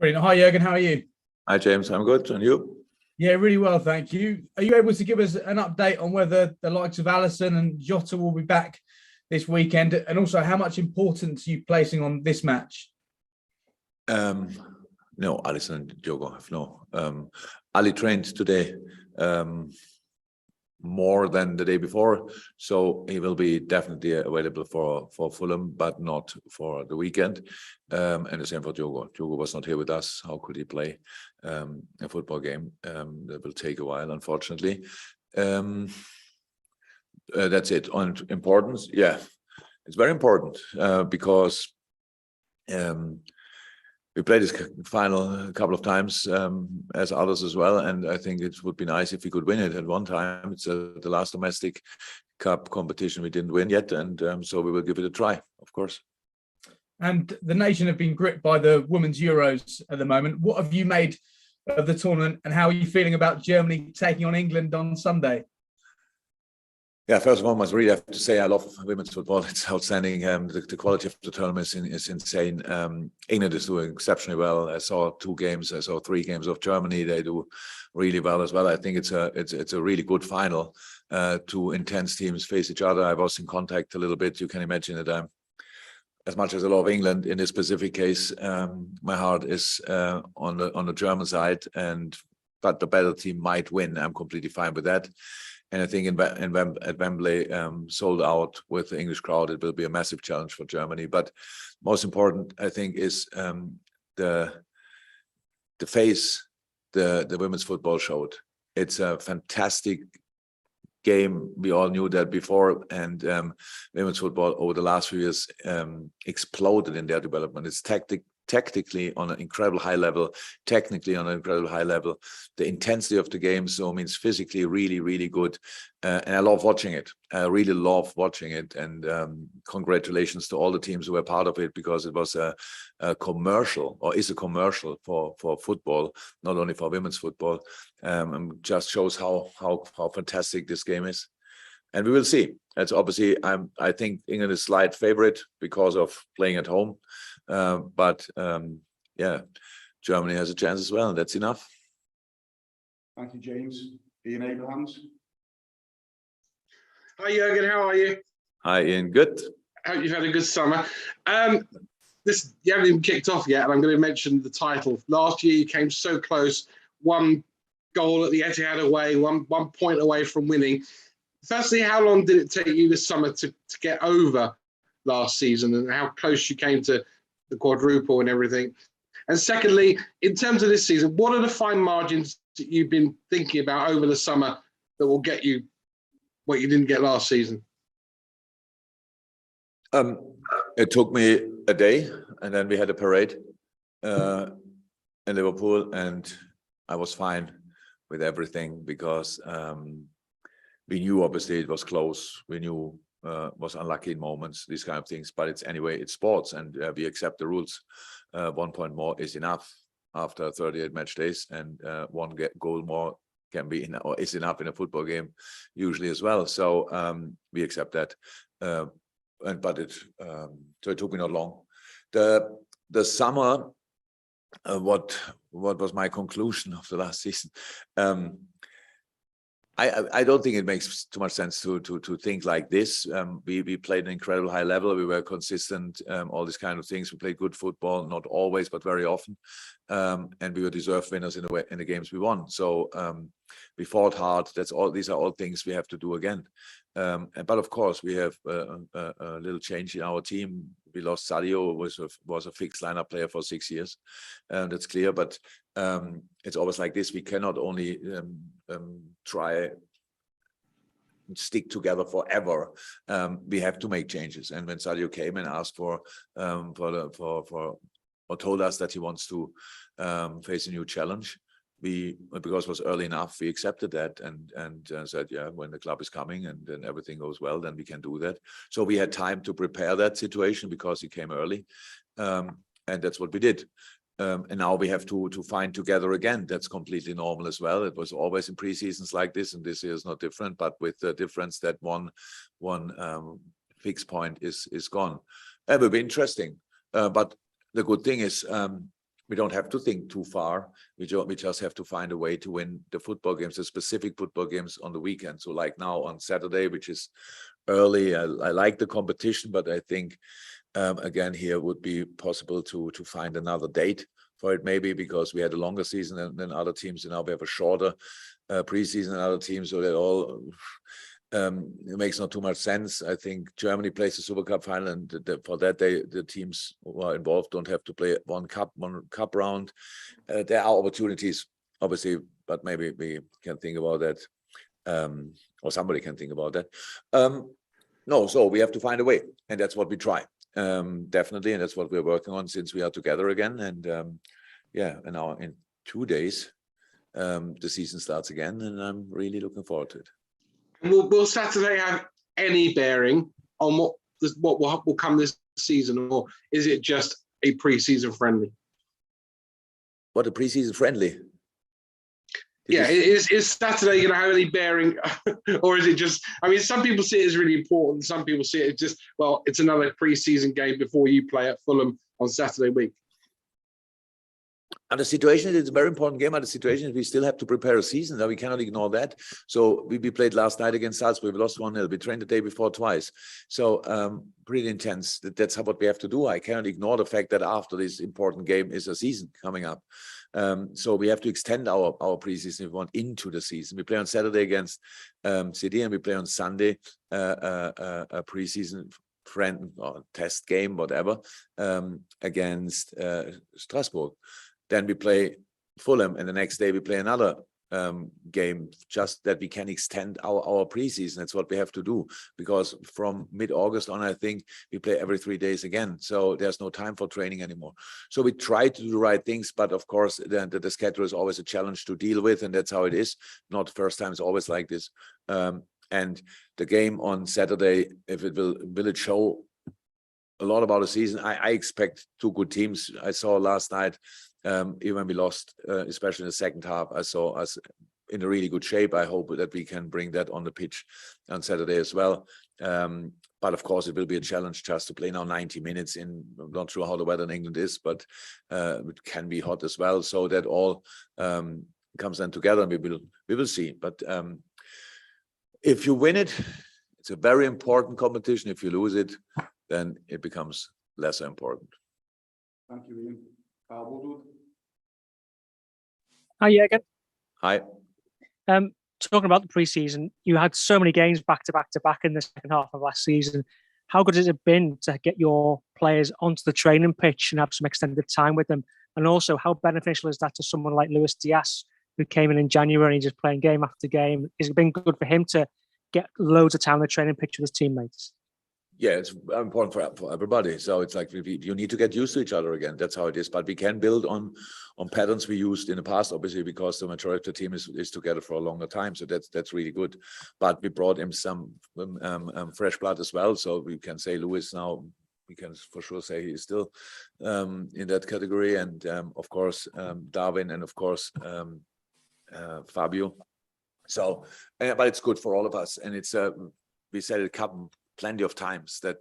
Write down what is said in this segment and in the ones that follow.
Brilliant. Hi, Jurgen. How are you? Hi, James. I'm good. And you? Yeah, really well, thank you. Are you able to give us an update on whether the likes of Alisson and Jota will be back this weekend, and also how much importance are you placing on this match? No, Alisson and Diogo have no. Ali trained today more than the day before, so he will be definitely available for Fulham, but not for the weekend. And the same for Diogo. Diogo was not here with us. How could he play a football game? That will take a while, unfortunately. That's it. On importance, yeah, it's very important because we played this final a couple of times as others as well, and I think it would be nice if we could win it at one time. It's the last domestic cup competition we didn't win yet, and so we will give it a try, of course. And the nation have been gripped by the Women's Euros at the moment. What have you made of the tournament, and how are you feeling about Germany taking on England on Sunday? Yeah, first of all, I must really have to say I love women's football. It's outstanding. The quality of the tournament is insane. England is doing exceptionally well. I saw 2 games. I saw 3 games of Germany. They do really well as well. I think it's a really good final. 2 intense teams face each other. I was in contact a little bit. You can imagine that as much as I love England, in this specific case, my heart is on the German side, but the better team might win. I'm completely fine with that. And I think at Wembley, sold out with the English crowd, it will be a massive challenge for Germany. But most important, I think, is the face the women's football showed. It's a fantastic game. We all knew that before, and women's football over the last few years exploded in their development. It's tactically on an incredible high level, technically on an incredible high level. The intensity of the game, so means physically really, really good. And I love watching it. I really love watching it. And congratulations to all the teams who were part of it, because it was a commercial, or is a commercial for football, not only for women's football. And just shows how fantastic this game is. And we will see. It's obviously, I think England is slight favorite because of playing at home. But yeah, Germany has a chance as well, and that's enough. Thank you, James. Ian Abrahams. Hi, Jurgen. How are you? Hi, Ian. Good. Hope you've had a good summer. You haven't even kicked off yet, and I'm going to mention the title. Last year, you came so close. 1 goal at the Etihad away, one point away from winning. Firstly, how long did it take you this summer to get over last season, and how close you came to the quadruple and everything? And secondly, in terms of this season, what are the fine margins that you've been thinking about over the summer that will get you what you didn't get last season? It took me a day, and then we had a parade in Liverpool, and I was fine with everything, because we knew obviously it was close. We knew was unlucky in moments, these kind of things. But it's sports, and we accept the rules. 1 point more is enough after 38 match days, and 1 goal more can be or is enough in a football game usually as well. So we accept that. So it took me not long. The summer, what was my conclusion of the last season? I don't think it makes too much sense to think like this. We played an incredible high level. We were consistent, all these kind of things. We played good football, not always, but very often. And we were deserved winners in the games we won. So we fought hard. These are all things we have to do again. But of course, we have a little change in our team. We lost Sadio, was a fixed lineup player for 6 years. That's clear. But it's always like this. We cannot only try and stick together forever. We have to make changes. And when Sadio came and asked or told us that he wants to face a new challenge, because it was early enough, we accepted that and said, yeah, when the club is coming and then everything goes well, then we can do that. So we had time to prepare that situation because he came early, and that's what we did. And now we have to find together again. That's completely normal as well. It was always in pre-seasons like this, and this year is not different, but with the difference that one fixed point is gone. It will be interesting. But the good thing is, we don't have to think too far. We just have to find a way to win the football games, the specific football games on the weekend. So like now on Saturday, which is early, I like the competition, but I think again here would be possible to find another date for it, maybe because we had a longer season than other teams, and now we have a shorter preseason than other teams, so that all it makes not too much sense. I think Germany plays the Super Cup final, and for that the teams who are involved don't have to play one cup round. There are opportunities, obviously, but maybe we can think about that, or somebody can think about that. No, so we have to find a way, and that's what we try, definitely, and that's what we're working on since we are together again. And yeah, and now in 2 days, the season starts again, and I'm really looking forward to it. Will Saturday have any bearing on what will come this season, or is it just a pre-season friendly? What, a pre-season friendly? Is Saturday going to have any bearing, or is it just? I mean, some people see it as really important. Some people see it as just, well, it's another pre-season game before you play at Fulham on Saturday week. And the situation, it's a very important game. And the situation is we still have to prepare a season. Now we cannot ignore that. So we played last night against Salzburg. We lost 1-0. We trained the day before twice. So pretty intense. That's what we have to do. I cannot ignore the fact that after this important game is a season coming up. So we have to extend our preseason if we want into the season. We play on Saturday against City, and we play on Sunday a preseason friend or test game, whatever, against Strasbourg. Then we play Fulham, and the next day we play another game, just that we can extend our preseason. That's what we have to do, because from mid-August on, I think we play every 3 days again. So there's no time for training anymore. So we try to do the right things, but of course the schedule is always a challenge to deal with, and that's how it is. Not the first time, it's always like this. And the game on Saturday, if it will it show a lot about the season? I expect two good teams. I saw last night, even when we lost, especially in the second half, I saw us in a really good shape. I hope that we can bring that on the pitch on Saturday as well. But of course, it will be a challenge just to play now 90 minutes in. I'm not sure how the weather in England is, but it can be hot as well. So that all comes then together, and we will see. But if you win it, it's a very important competition. If you lose it, then it becomes lesser important. Thank you, Ian. Woodward. Hi, Jurgen. Hi. Talking about the pre-season, you had so many games back to back in the second half of last season. How good has it been to get your players onto the training pitch and have some extended time with them? And also, how beneficial is that to someone like Luis Diaz, who came in January and just playing game after game? Has it been good for him to get loads of time on the training pitch with his teammates? Yeah, it's important for everybody. So it's like you need to get used to each other again. That's how it is. But we can build on patterns we used in the past, obviously, because the majority of the team is together for a longer time. So that's really good. But we brought him some fresh blood as well. So we can say Luis now, we can for sure say he's still in that category. And of course, Darwin, and of course, Fabio. So, but it's good for all of us. And it's we said it plenty of times that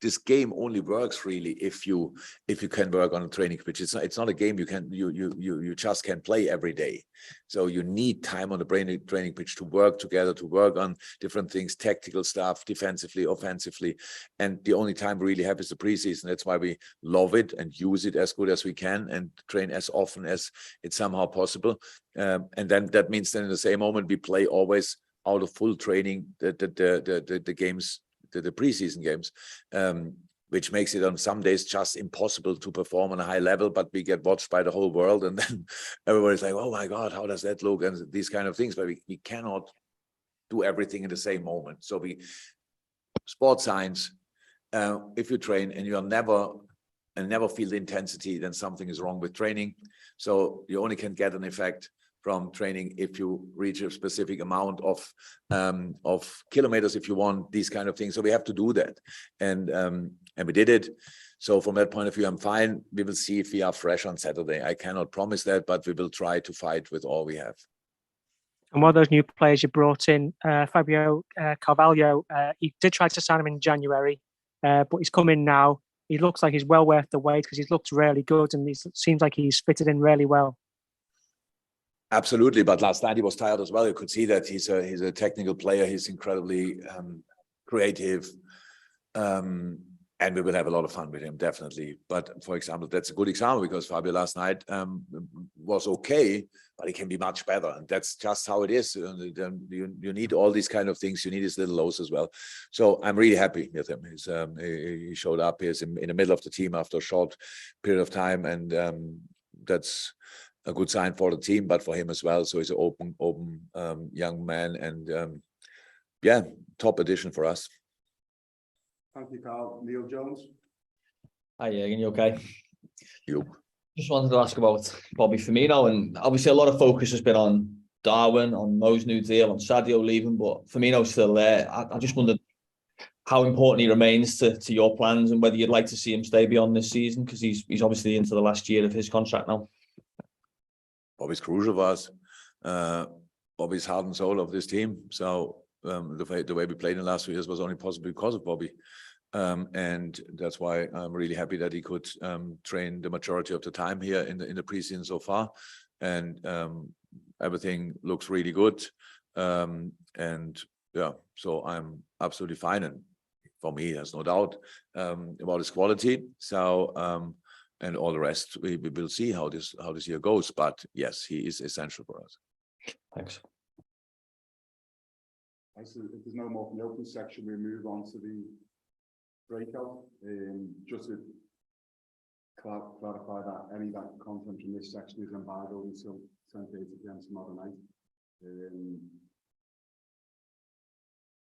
this game only works really if you can work on a training pitch. It's not a game you just can play every day. So you need time on the training pitch to work together, to work on different things, tactical stuff, defensively, offensively. And the only time we really have is the preseason. That's why we love it and use it as good as we can and train as often as it's somehow possible. And then that means then in the same moment we play always out of full training the games, the preseason games, which makes it on some days just impossible to perform on a high level, but we get watched by the whole world, and then everybody's like, oh my God, how does that look? And these kind of things, but we cannot do everything in the same moment. So sports science, if you train and you are never feel the intensity, then something is wrong with training. So you only can get an effect from training if you reach a specific amount of kilometers, if you want, these kind of things. So we have to do that, and we did it. So from that point of view, I'm fine. We will see if we are fresh on Saturday. I cannot promise that, but we will try to fight with all we have. And one of those new players you brought in, Fabio Carvalho, you did try to sign him in January, but he's come in now. he looks like he's well worth the wait because he's looked really good and he seems like he's fitted in really well. Absolutely, but last night he was tired as well. You could see that he's a technical player. He's incredibly creative, and we will have a lot of fun with him, definitely. But for example, that's a good example because Fabio last night was okay, but he can be much better, and that's just how it is. You need all these kind of things. You need his little lows as well. So I'm really happy with him. He showed up. He's in the middle of the team after a short period of time, and that's a good sign for the team, but for him as well. So he's an open young man, and yeah, top addition for us. Thank you, Carl. Neil Jones. Hi, Jurgen, you okay? You. Just wanted to ask about Bobby Firmino, and obviously a lot of focus has been on Darwin, on Mo's new deal, on Sadio leaving, but Firmino's still there. I just wondered how important he remains to your plans and whether you'd like to see him stay beyond this season, because he's obviously into the last year of his contract now. Bobby's crucial for us. Bobby's heart and soul of this team. So the way we played in the last 2 years was only possible because of Bobby. And that's why I'm really happy that he could train the majority of the time here in the preseason so far. And everything looks really good. And yeah, so I'm absolutely fine. And for me, there's no doubt about his quality. So and all the rest, we will see how this year goes. But yes, he is essential for us. Thanks. If there's no more from the open section, we move on to the breakout. Just to clarify that any of that content from this section is embargoed until 10:30 p.m. tomorrow night.